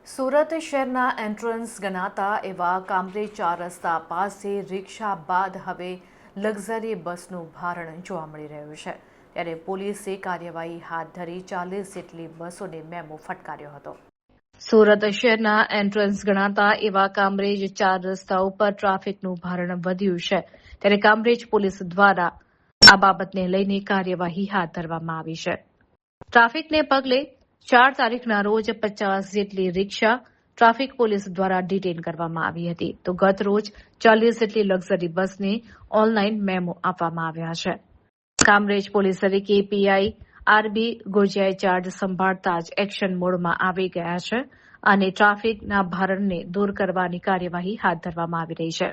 સુરત શહેરના એન્ટ્રન્સ ગણાતા એવા કામરેજ 4 રસ્તા પાસે રિક્ષા બાદ હવે લક્ઝરી બસનું ભારણ જોવા મળી રહ્યું છે, ત્યારે પોલીસે કાર્યવાહી હાથ ધરી 40 જેટલી બસોને મેમો ફટકાર્યો હતો। સુરત શહેરના એન્ટ્રન્સ ગણાતા એવા કામરેજ 4 રસ્તા ઉપર ટ્રાફિકનું ભારણ વધ્યું છે, ત્યારે કામરેજ પોલીસ દ્વારા આ બાબતને લઈને કાર્યવાહી હાથ ધરવામાં આવી છે। ટ્રાફિકને પગલે 4 તારીખના રોજ 50 જેટલી રિક્ષા ટ્રાફિક પોલીસ દ્વારા ડિટેન કરવામાં આવી હતી, તો ગત રોજ 40 જેટલી લક્ઝરી બસને ઓનલાઈન મેમો આપવામાં આવ્યા છે। કામરેજ પોલીસ તરીકે પીઆઈ આરબી ગોજિયાએ ચાર્જ સંભાળતા જ એક્શન મોડમાં આવી ગયા છે અને ટ્રાફિકના ભારણને દૂર કરવાની કાર્યવાહી હાથ ધરવામાં આવી રહી છે।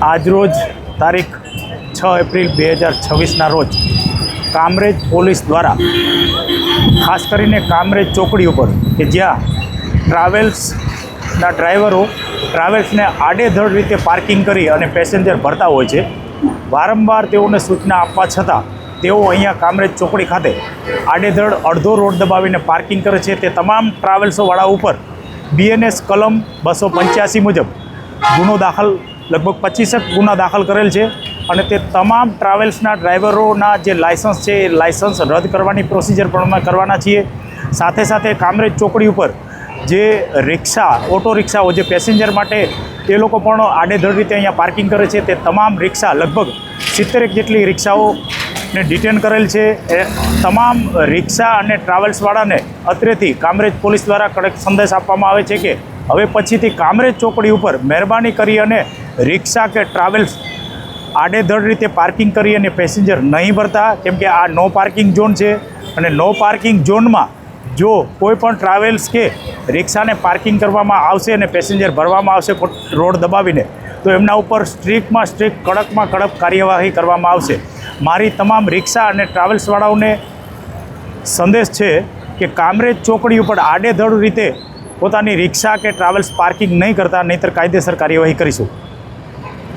આજરોજ તારીખ 6 એપ્રિલ 2026ના રોજ કામરેજ પોલીસ દ્વારા ખાસ કરીને કામરેજ ચોકડી ઉપર કે જ્યાં ટ્રાવેલ્સના ડ્રાઈવરો ટ્રાવેલ્સને આડેધડ રીતે પાર્કિંગ કરી અને પેસેન્જર ભરતા હોય છે, વારંવાર તેઓને સૂચના આપવા છતાં તેઓ અહીંયા કામરેજ ચોકડી ખાતે આડેધડ અડધો રોડ દબાવીને પાર્કિંગ કરે છે। તે તમામ ટ્રાવેલ્સોવાળા ઉપર BNS કલમ 285 મુજબ ગુનો દાખલ લગભગ 25 ગુના દાખલ કરેલ છે અને તે તમામ ટ્રાવેલ્સના ડ્રાઈવરોના જે લાયસન્સ છે એ લાયસન્સ રદ કરવાની પ્રોસિજર પણ અમે કરવાના છીએ। સાથે સાથે કામરેજ ચોકડી ઉપર જે રિક્ષા ઓટો રિક્ષાઓ જે પેસેન્જર માટે એ લોકો પણ આડેધડ રીતે અહીંયા પાર્કિંગ કરે છે, તે તમામ રિક્ષા લગભગ 70 જેટલી રિક્ષાઓને ડિટેન કરેલ છે। એ તમામ રિક્ષા અને ટ્રાવેલ્સવાળાને અત્રેથી કામરેજ પોલીસ દ્વારા કડક સંદેશ આપવામાં આવે છે કે હવે પછીથી કામરેજ ચોકડી ઉપર મહેરબાની કરી અને રિક્ષા કે ટ્રાવેલ્સ આડેધડ રીતે પાર્કિંગ કરી અને પેસેન્જર નહીં ભરતા, કેમ કે આ નો પાર્કિંગ ઝોન છે અને નો પાર્કિંગ ઝોનમાં જો કોઈ પણ ટ્રાવેલ્સ કે રિક્ષાને પાર્કિંગ કરવામાં આવશે અને પેસેન્જર ભરવામાં આવશે રોડ દબાવીને, તો એમના ઉપર સ્ટ્રિક્ટમાં સ્ટ્રિક્ટ કડકમાં કડક કાર્યવાહી કરવામાં આવશે। મારી તમામ રિક્ષા અને ટ્રાવેલ્સવાળાઓને સંદેશ છે કે કામરેજ ચોકડી ઉપર આડેધડ રીતે પોતાની રિક્ષા કે ટ્રાવેલ્સ પાર્કિંગ નહીં કરતા, નહીંતર કાયદેસર કાર્યવાહી કરીશું।